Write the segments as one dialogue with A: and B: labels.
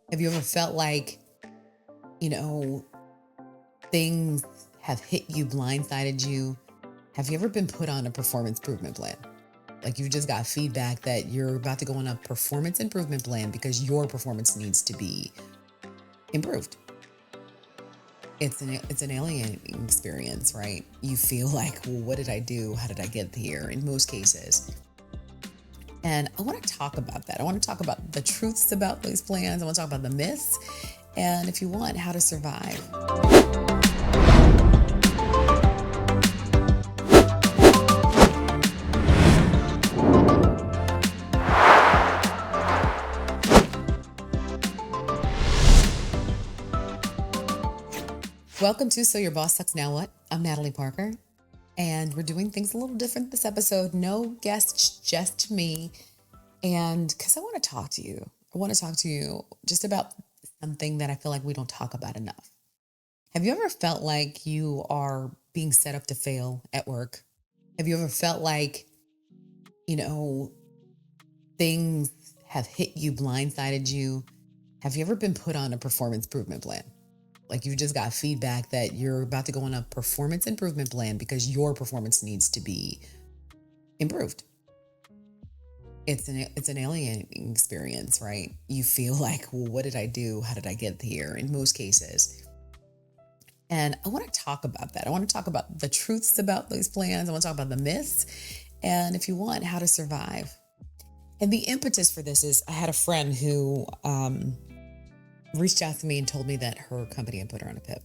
A: Have you ever felt like, you know, things have hit you, blindsided you? Have you ever been put on a performance improvement plan? Like you just got feedback that you're about to go on a performance improvement plan because your performance needs to be improved. It's an alienating experience, right? You feel like, well, what did I do? How did I get here? In most cases. And I want to talk about that. I want to talk about the truths about those plans. I want to talk about the myths. And if you want, how to survive. Welcome to So Your Boss Sucks Now What? I'm Natalie Parker, and we're doing things a little different this episode. No guests, just me. And because I want to talk to you. I want to talk to you just about something that I feel like we don't talk about enough. Have you ever felt like you are being set up to fail at work? Have you ever felt like, you know, things have hit you, blindsided you? Have you ever been put on a performance improvement plan? Like you just got feedback that you're about to go on a performance improvement plan because your performance needs to be improved. It's an alienating experience, right? You feel like, well, what did I do? How did I get here? In most cases. And I want to talk about that. I want to talk about the truths about those plans. I want to talk about the myths. And if you want, how to survive. And the impetus for this is I had a friend who reached out to me and told me that her company had put her on a PIP.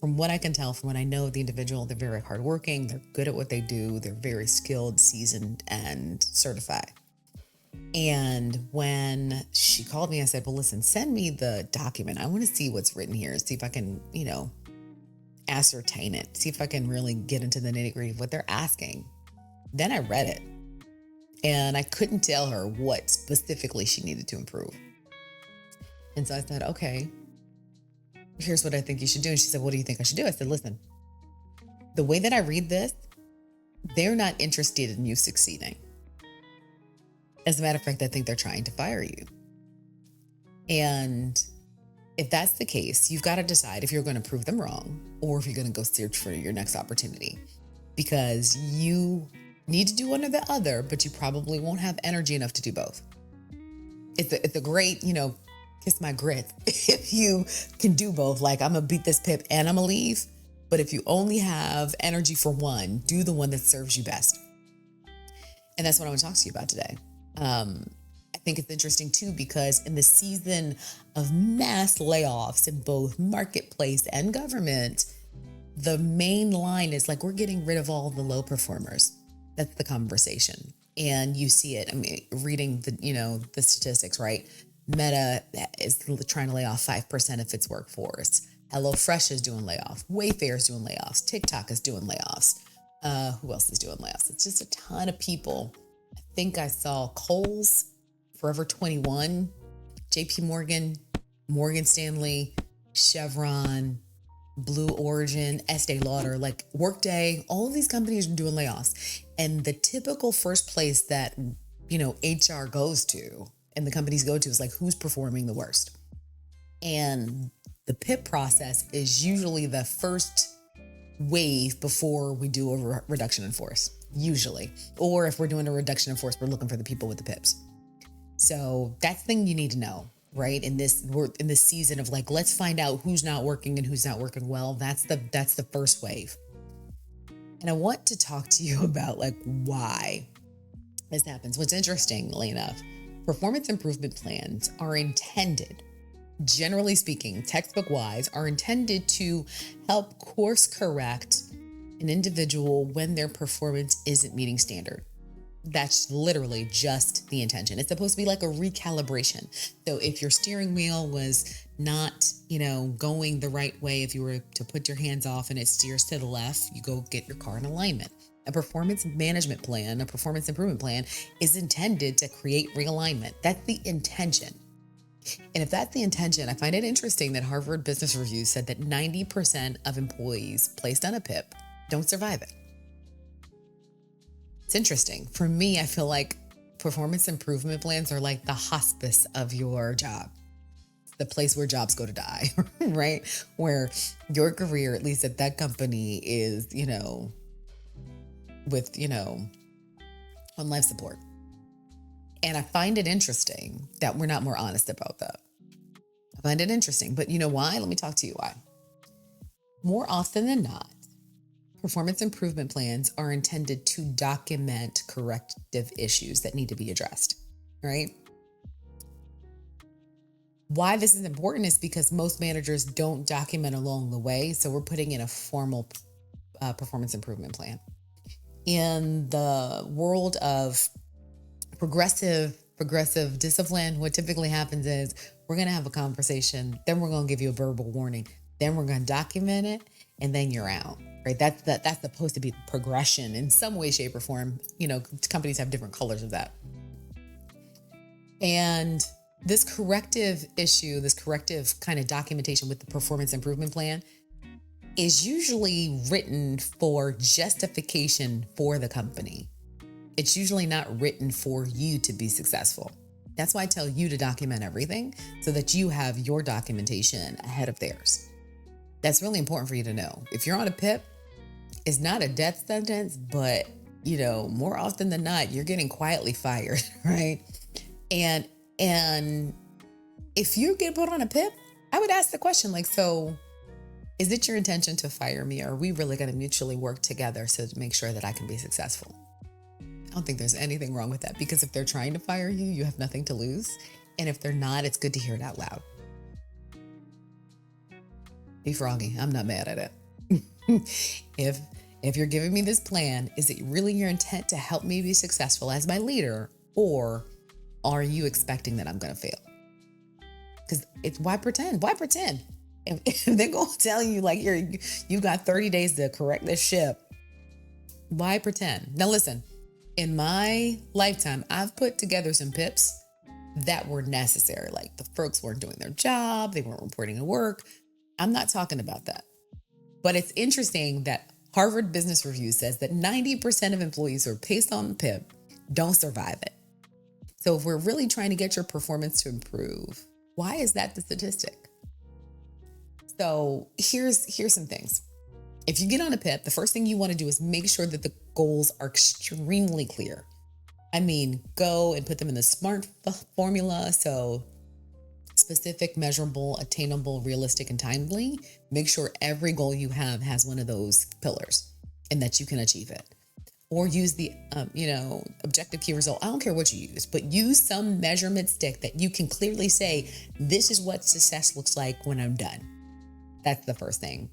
A: From what I can tell, from what I know of the individual, they're very hardworking. They're good at what they do. They're very skilled, seasoned, and certified. And when she called me, I said, well, listen, send me the document. I want to see what's written here, see if I can, ascertain it, see if I can really get into the nitty gritty of what they're asking. Then I read it and I couldn't tell her what specifically she needed to improve. And so I said, okay, here's what I think you should do. And she said, what do you think I should do? I said, listen, the way that I read this, they're not interested in you succeeding. As a matter of fact, I think they're trying to fire you. And if that's the case, you've got to decide if you're going to prove them wrong or if you're going to go search for your next opportunity, because you need to do one or the other, but you probably won't have energy enough to do both. It's a great, kiss my grit if you can do both. Like, I'm going to beat this PIP and I'm going to leave. But if you only have energy for one, do the one that serves you best. And that's what I want to talk to you about today. I think it's interesting too, because in the season of mass layoffs in both marketplace and government, the main line is like, we're getting rid of all the low performers. That's the conversation. And you see it. I mean, reading the statistics, right? Meta is trying to lay off 5% of its workforce. HelloFresh is doing layoffs. Wayfair is doing layoffs. TikTok is doing layoffs. Who else is doing layoffs? It's just a ton of people. I think I saw Kohl's, Forever 21, JP Morgan, Morgan Stanley, Chevron, Blue Origin, Estee Lauder, like Workday, all of these companies are doing layoffs. And the typical first place that, HR goes to and the companies go to is like, who's performing the worst? And the PIP process is usually the first wave before we do a reduction in force, usually. Or if we're doing a reduction in force, we're looking for the people with the PIPs. So that's the thing you need to know, right? We're in this season of like, let's find out who's not working and who's not working well. That's the first wave. And I want to talk to you about like why this happens. What's interestingly enough, performance improvement plans are intended, generally speaking, textbook wise, are intended to help course correct an individual when their performance isn't meeting standard. That's literally just the intention. It's supposed to be like a recalibration. So if your steering wheel was not, going the right way, if you were to put your hands off and it steers to the left, you go get your car in alignment. A performance management plan, a performance improvement plan is intended to create realignment. That's the intention. And if that's the intention, I find it interesting that Harvard Business Review said that 90% of employees placed on a PIP don't survive it. It's interesting. For me, I feel like performance improvement plans are like the hospice of your job. the place where jobs go to die, right? Where your career, at least at that company, is, with, on life support. And I find it interesting that we're not more honest about that. I find it interesting, but you know why? Let me talk to you why. More often than not, performance improvement plans are intended to document corrective issues that need to be addressed, right? Why this is important is because most managers don't document along the way. So we're putting in a formal performance improvement plan. In the world of progressive discipline, what typically happens is we're going to have a conversation, then we're going to give you a verbal warning, then we're going to document it, and then you're out, right? That's supposed to be the progression in some way, shape, or form. Companies have different colors of that. And this corrective kind of documentation with the performance improvement plan is usually written for justification for the company. It's usually not written for you to be successful. That's why I tell you to document everything so that you have your documentation ahead of theirs. That's really important for you to know. If you're on a PIP, it's not a death sentence, but more often than not, you're getting quietly fired, right? And if you get put on a PIP, I would ask the question so is it your intention to fire me? Or are we really going to mutually work together to make sure that I can be successful? I don't think there's anything wrong with that, because if they're trying to fire you, you have nothing to lose. And if they're not, it's good to hear it out loud. Be froggy. I'm not mad at it. If you're giving me this plan, is it really your intent to help me be successful as my leader, or are you expecting that I'm going to fail? Because why pretend? Why pretend? If they're going to tell you you've got 30 days to correct this ship, why pretend? Now listen, in my lifetime, I've put together some PIPs that were necessary. The folks weren't doing their job. They weren't reporting to work. I'm not talking about that. But it's interesting that Harvard Business Review says that 90% of employees who are placed on the PIP don't survive it. So if we're really trying to get your performance to improve, why is that the statistic? So here's some things. If you get on a PIP, the first thing you want to do is make sure that the goals are extremely clear. I mean, go and put them in the SMART formula. So specific, measurable, attainable, realistic, and timely. Make sure every goal you have has one of those pillars and that you can achieve it. Or use the, objective key result. I don't care what you use, but use some measurement stick that you can clearly say, this is what success looks like when I'm done. That's the first thing.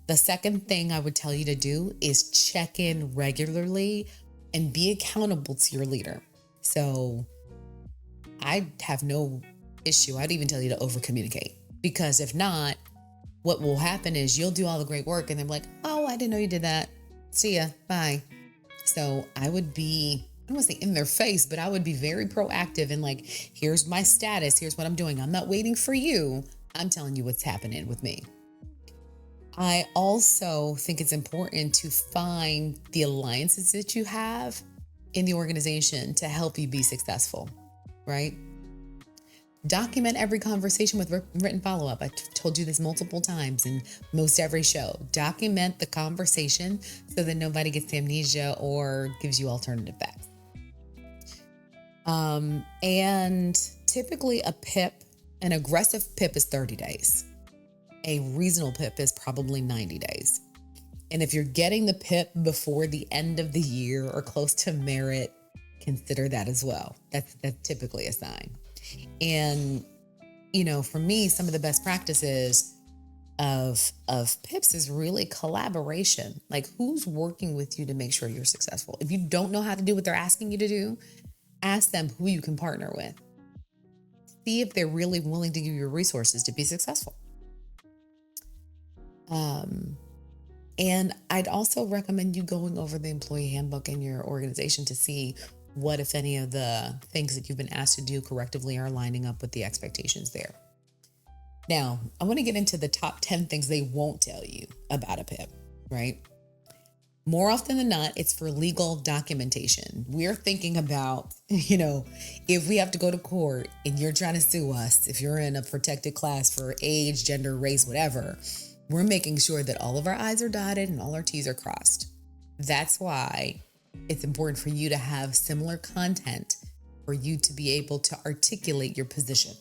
A: The second thing I would tell you to do is check in regularly and be accountable to your leader. So I have no issue. I'd even tell you to over communicate, because if not, what will happen is you'll do all the great work and they're like, oh, I didn't know you did that. See ya. Bye. So I would be, I don't want to say in their face, but I would be very proactive and here's my status. Here's what I'm doing. I'm not waiting for you. I'm telling you what's happening with me. I also think it's important to find the alliances that you have in the organization to help you be successful, right? Document every conversation with written follow-up. I told you this multiple times in most every show. Document the conversation so that nobody gets amnesia or gives you alternative facts. And typically an aggressive PIP is 30 days. A reasonable PIP is probably 90 days. And if you're getting the PIP before the end of the year or close to merit, consider that as well. That's typically a sign. And, for me, some of the best practices of PIPs is really collaboration. Who's working with you to make sure you're successful? If you don't know how to do what they're asking you to do, ask them who you can partner with. See if they're really willing to give you resources to be successful. And I'd also recommend you going over the employee handbook in your organization to see what, if any, of the things that you've been asked to do correctively are lining up with the expectations there. Now, I want to get into the top 10 things they won't tell you about a PIP, right? More often than not, it's for legal documentation. We're thinking about, if we have to go to court and you're trying to sue us, if you're in a protected class for age, gender, race, whatever, we're making sure that all of our I's are dotted and all our T's are crossed. That's why it's important for you to have similar content for you to be able to articulate your position.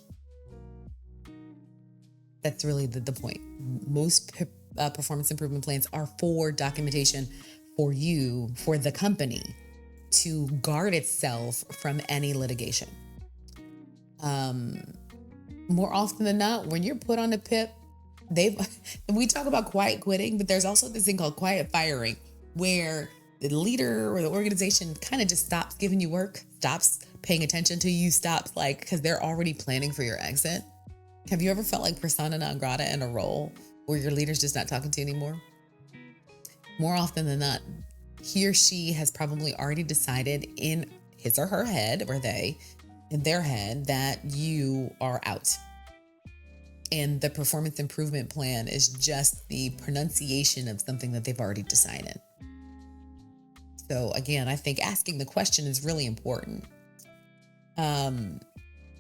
A: That's really the point. Most performance improvement plans are for documentation for you, for the company, to guard itself from any litigation. More often than not, when you're put on a PIP, we talk about quiet quitting, but there's also this thing called quiet firing, where the leader or the organization kind of just stops giving you work, stops paying attention to you, stops because they're already planning for your exit. Have you ever felt like persona non grata in a role where your leader's just not talking to you anymore? More often than not, he or she has probably already decided in his or her head, or they, in their head, that you are out. And the performance improvement plan is just the pronunciation of something that they've already decided. So again, I think asking the question is really important.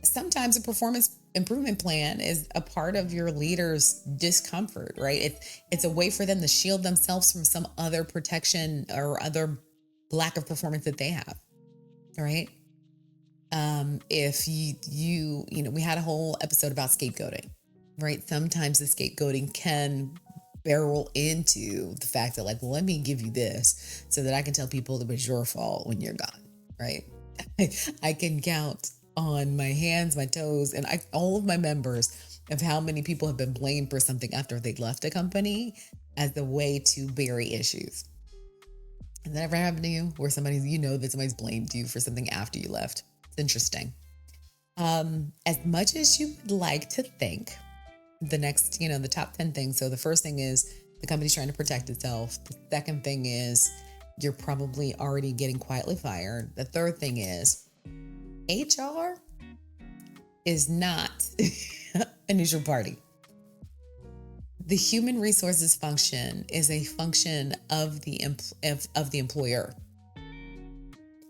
A: Sometimes a performance improvement plan is a part of your leader's discomfort, right? It's a way for them to shield themselves from some other protection or other lack of performance that they have, right? If we had a whole episode about scapegoating, right? Sometimes the scapegoating can barrel into the fact that let me give you this so that I can tell people it was your fault when you're gone, right? I can count on my hands, my toes, and all of my members of how many people have been blamed for something after they left a company as a way to bury issues. Has that ever happened to you where that somebody's blamed you for something after you left? It's interesting. As much as you would like to think the next, the top 10 things. So the first thing is the company's trying to protect itself. The second thing is you're probably already getting quietly fired. The third thing is HR is not a neutral party. The human resources function is a function of the employer.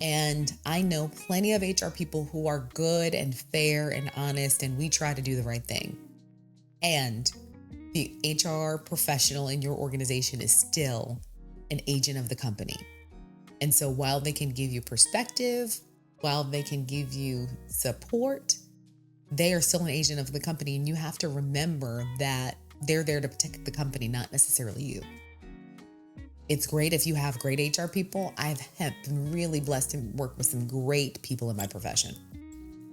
A: And I know plenty of HR people who are good and fair and honest, and we try to do the right thing. And the HR professional in your organization is still an agent of the company. And so while they can give you perspective, while they can give you support, they are still an agent of the company. And you have to remember that they're there to protect the company, not necessarily you. It's great if you have great HR people. I've been really blessed to work with some great people in my profession.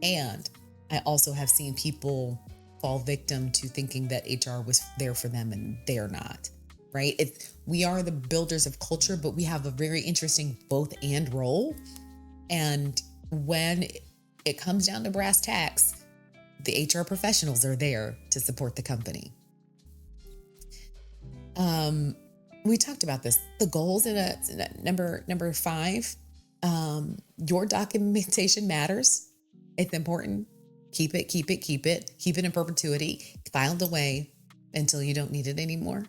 A: And I also have seen people fall victim to thinking that HR was there for them and they're not, right? We are the builders of culture, but we have a very interesting both and role. And when it comes down to brass tacks, the HR professionals are there to support the company. We talked about this. The goals in number 5, your documentation matters. It's important. Keep it in perpetuity, filed away until you don't need it anymore.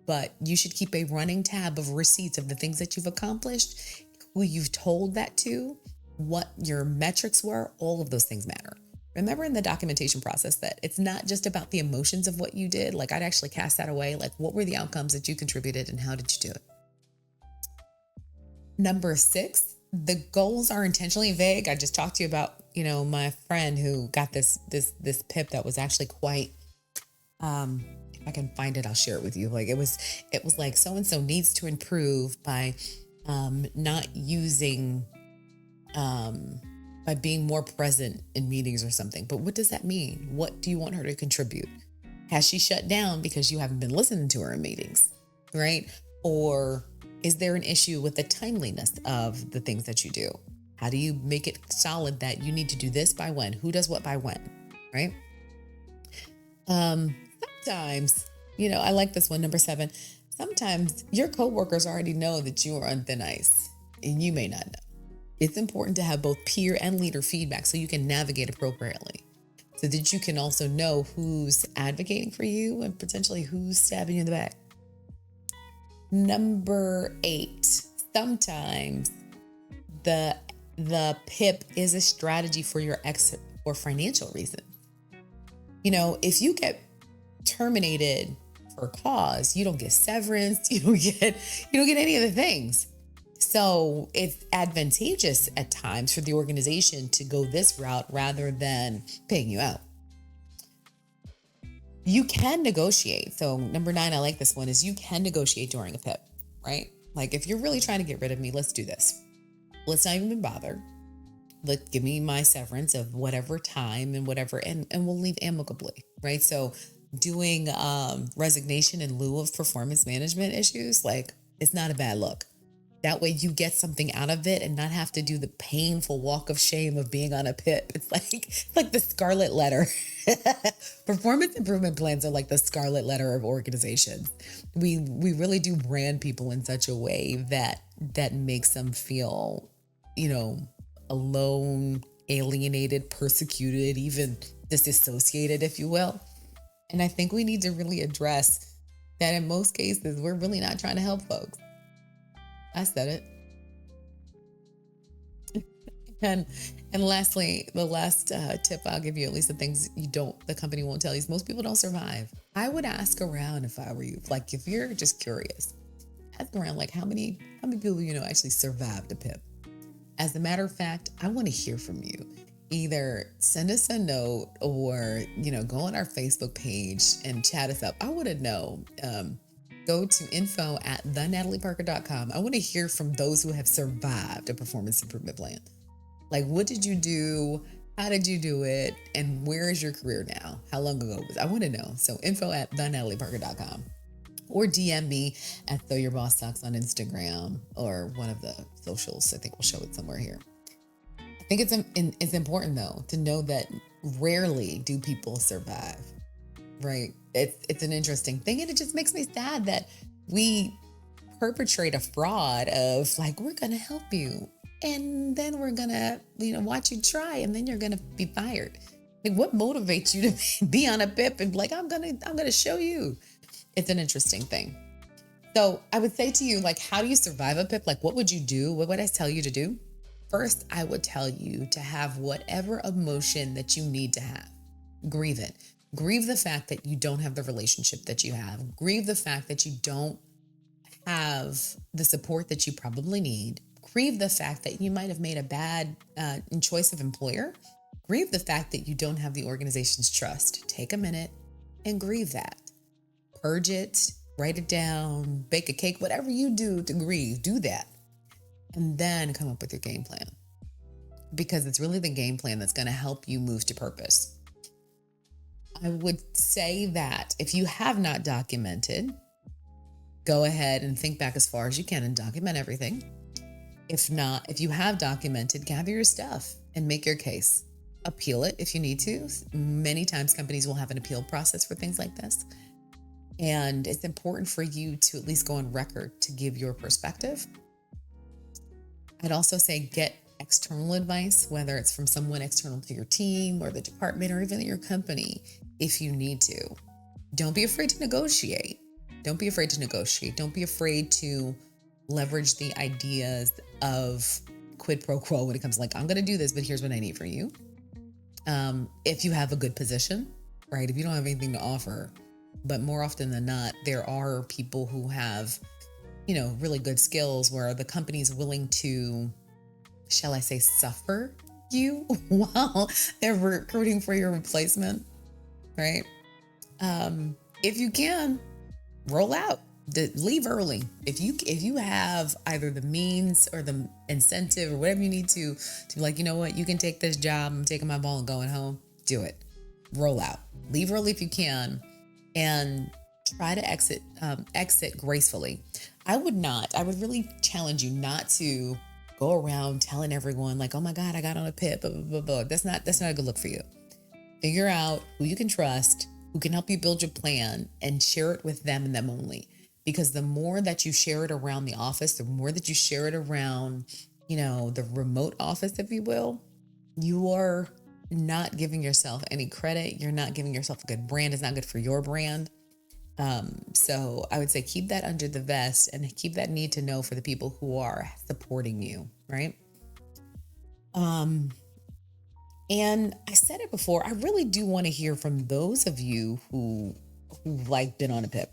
A: But you should keep a running tab of receipts of the things that you've accomplished, who you've told that to, what your metrics were. All of those things matter. Remember in the documentation process that it's not just about the emotions of what you did. I'd actually cast that away. What were the outcomes that you contributed and how did you do it? Number 6, the goals are intentionally vague. I just talked to you about, my friend who got this PIP that was actually quite, if I can find it, I'll share it with you. It was like so-and-so needs to improve by not using, by being more present in meetings or something. But what does that mean? What do you want her to contribute? Has she shut down because you haven't been listening to her in meetings, right? Or is there an issue with the timeliness of the things that you do? How do you make it solid that you need to do this by when? Who does what by when, right? Sometimes, I like this one, number 7. Sometimes your coworkers already know that you are on thin ice and you may not know. It's important to have both peer and leader feedback so you can navigate appropriately, so that you can also know who's advocating for you and potentially who's stabbing you in the back. Number 8, sometimes the PIP is a strategy for your exit for financial reasons. If you get terminated for cause, you don't get severance, you don't get any of the things. So it's advantageous at times for the organization to go this route rather than paying you out. You can negotiate. So number 9, I like this one, is you can negotiate during a PIP, right? Like, if you're really trying to get rid of me, let's do this. Let's not even bother. Give me my severance of whatever time and whatever, and we'll leave amicably, right? So doing resignation in lieu of performance management issues, like, it's not a bad look. That way you get something out of it and not have to do the painful walk of shame of being on a PIP. It's like the scarlet letter. Performance improvement plans are like the scarlet letter of organizations. We really do brand people in such a way that makes them feel, alone, alienated, persecuted, even disassociated, if you will. And I think we need to really address that in most cases, we're really not trying to help folks. I said it. And lastly, the last tip I'll give you, at least the things the company won't tell you, is most people don't survive. I would ask around if I were you. Like, if you're just curious, ask around, like, how many people actually survived a PIP. As a matter of fact, I want to hear from you. Either send us a note or, go on our Facebook page and chat us up. I want to know. Go to info@thenatallieparker.com. I want to hear from those who have survived a performance improvement plan. Like, what did you do? How did you do it? And where is your career now? How long ago was it? I want to know. So info@thenatallieparker.com, or DM me at Throw Your Boss Sucks on Instagram or one of the socials. I think we'll show it somewhere here. I think it's important, though, to know that rarely do people survive, right? It's an interesting thing, and it just makes me sad that we perpetrate a fraud of, like, we're going to help you, and then we're going to, watch you try, and then you're going to be fired. Like, what motivates you to be on a PIP and be like, I'm going to show you? It's an interesting thing. So I would say to you, like, how do you survive a PIP? Like, what would you do? What would I tell you to do? First, I would tell you to have whatever emotion that you need to have. Grieve it. Grieve the fact that you don't have the relationship that you have. Grieve the fact that you don't have the support that you probably need. Grieve the fact that you might have made a bad choice of employer. Grieve the fact that you don't have the organization's trust. Take a minute and grieve that. Purge it, write it down, bake a cake, whatever you do to grieve, do that. And then come up with your game plan. Because it's really the game plan that's going to help you move to purpose. I would say that if you have not documented, go ahead and think back as far as you can and document everything. If not, if you have documented, gather your stuff and make your case. Appeal it if you need to. Many times companies will have an appeal process for things like this. And it's important for you to at least go on record to give your perspective. I'd also say get external advice, whether it's from someone external to your team or the department or even your company, if you need to. Don't be afraid to negotiate. Don't be afraid to negotiate. Don't be afraid to leverage the ideas of quid pro quo when it comes to, like, I'm going to do this, but here's what I need from you. If you have a good position, right? If you don't have anything to offer, but more often than not, there are people who have, really good skills where the company's willing to, shall I say, suffer you while they're recruiting for your replacement, right? If you can, roll out, leave early. If you have either the means or the incentive or whatever you need to be like, you know what, you can take this job, I'm taking my ball and going home, do it. Roll out. Leave early if you can, and try to exit gracefully. I would really challenge you not to go around telling everyone, like, oh my God, I got on a PIP, blah, blah, blah, blah. That's not a good look for you. Figure out who you can trust, who can help you build your plan, and share it with them and them only. Because the more that you share it around the office, the more that you share it around, the remote office, if you will, you are not giving yourself any credit. You're not giving yourself a good brand. It's not good for your brand. So I would say keep that under the vest and keep that need to know for the people who are supporting you, right? And I said it before, I really do want to hear from those of you who've like been on a PIP.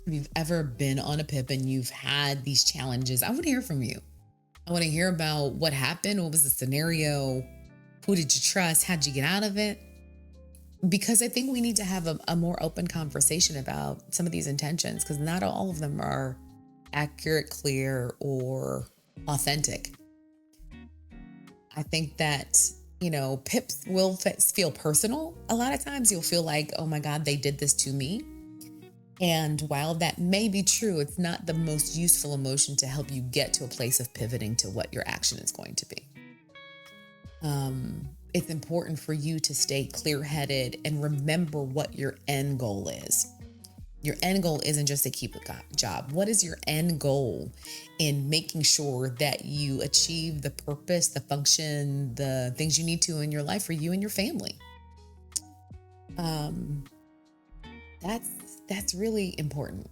A: If you've ever been on a PIP and you've had these challenges, I want to hear from you. I want to hear about what happened. What was the scenario? Who did you trust? How'd you get out of it? Because I think we need to have a more open conversation about some of these intentions, because not all of them are accurate, clear, or authentic. I think that, PIPs will feel personal. A lot of times you'll feel like, oh my God, they did this to me. And while that may be true, it's not the most useful emotion to help you get to a place of pivoting to what your action is going to be. It's important for you to stay clear-headed and remember what your end goal is. Your end goal isn't just to keep a job. What is your end goal in making sure that you achieve the purpose, the function, the things you need to in your life for you and your family? That's really important.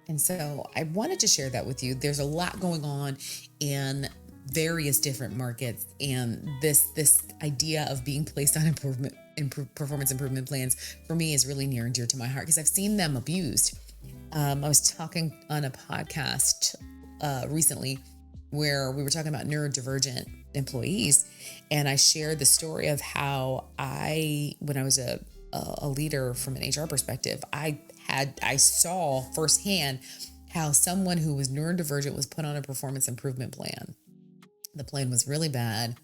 A: And so I wanted to share that with you. There's a lot going on in various different markets, and this idea of being placed on performance improvement plans for me is really near and dear to my heart because I've seen them abused. I was talking on a podcast recently where we were talking about neurodivergent employees, and I shared the story of how when I was a leader from an HR perspective, I saw firsthand how someone who was neurodivergent was put on a performance improvement plan. The plan was really bad.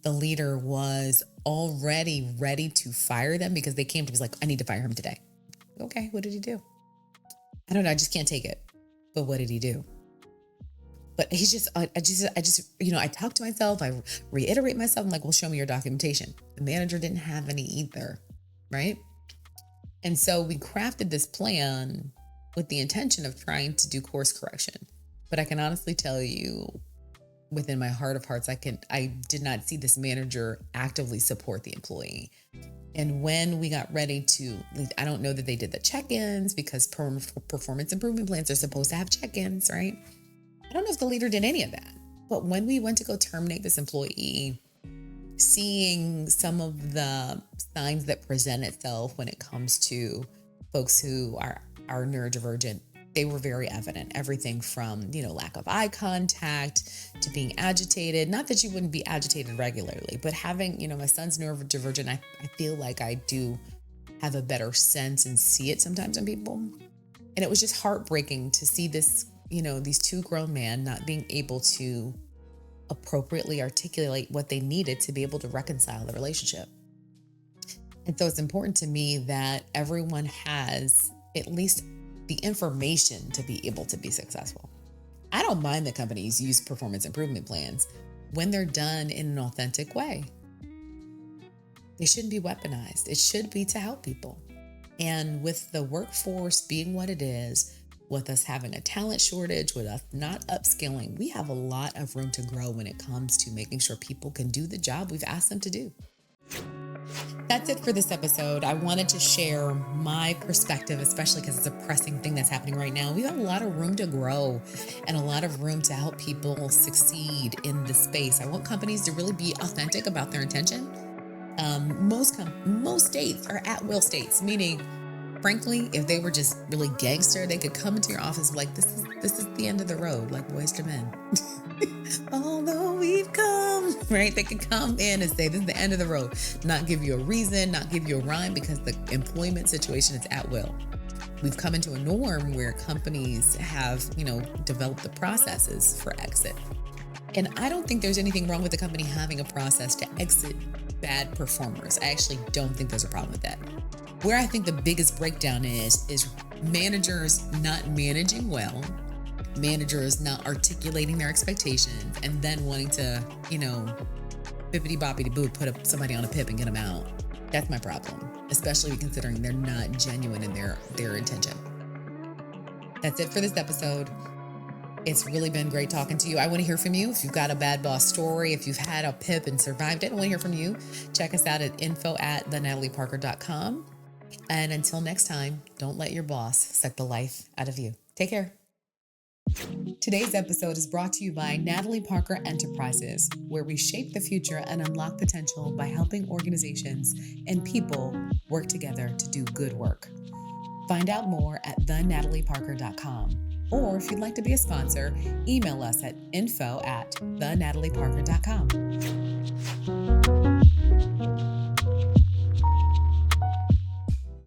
A: The leader was already ready to fire them because they came to me like, I need to fire him today. Okay, what did he do? I don't know. I just can't take it. But what did he do? But I talk to myself. I reiterate myself. I'm like, well, show me your documentation. The manager didn't have any either, right? And so we crafted this plan with the intention of trying to do course correction. But I can honestly tell you, within my heart of hearts, I did not see this manager actively support the employee. And when we got ready to leave, I don't know that they did the check-ins because performance improvement plans are supposed to have check-ins, right? I don't know if the leader did any of that. But when we went to go terminate this employee, seeing some of the signs that present itself when it comes to folks who are neurodivergent, they were very evident. Everything from, lack of eye contact to being agitated. Not that you wouldn't be agitated regularly, but having, my son's neurodivergent, I feel like I do have a better sense and see it sometimes in people. And it was just heartbreaking to see this, these two grown men not being able to appropriately articulate what they needed to be able to reconcile the relationship. And so it's important to me that everyone has at least the information to be able to be successful. I don't mind that companies use performance improvement plans when they're done in an authentic way. They shouldn't be weaponized. It should be to help people. And with the workforce being what it is, with us having a talent shortage, with us not upskilling, we have a lot of room to grow when it comes to making sure people can do the job we've asked them to do. That's it for this episode. I wanted to share my perspective, especially because it's a pressing thing that's happening right now. We have a lot of room to grow and a lot of room to help people succeed in this space. I want companies to really be authentic about their intention. Most states are at-will states, meaning, frankly, if they were just really gangster, they could come into your office like, this is the end of the road, like Boyz II Men. Although we've come, right? They could come in and say, this is the end of the road, not give you a reason, not give you a rhyme, because the employment situation is at will. We've come into a norm where companies have, developed the processes for exit. And I don't think there's anything wrong with the company having a process to exit bad performers. I actually don't think there's a problem with that. Where I think the biggest breakdown is managers not managing well, managers not articulating their expectations, and then wanting to, bippity boppity boo, put somebody on a PIP and get them out. That's my problem, especially considering they're not genuine in their intention. That's it for this episode. It's really been great talking to you. I want to hear from you. If you've got a bad boss story, if you've had a PIP and survived it, I want to hear from you. Check us out at info@thenatallieparker.com. And until next time, don't let your boss suck the life out of you. Take care. Today's episode is brought to you by Natalie Parker Enterprises, where we shape the future and unlock potential by helping organizations and people work together to do good work. Find out more at thenatalieparker.com. Or if you'd like to be a sponsor, email us at info@thenatalieparker.com.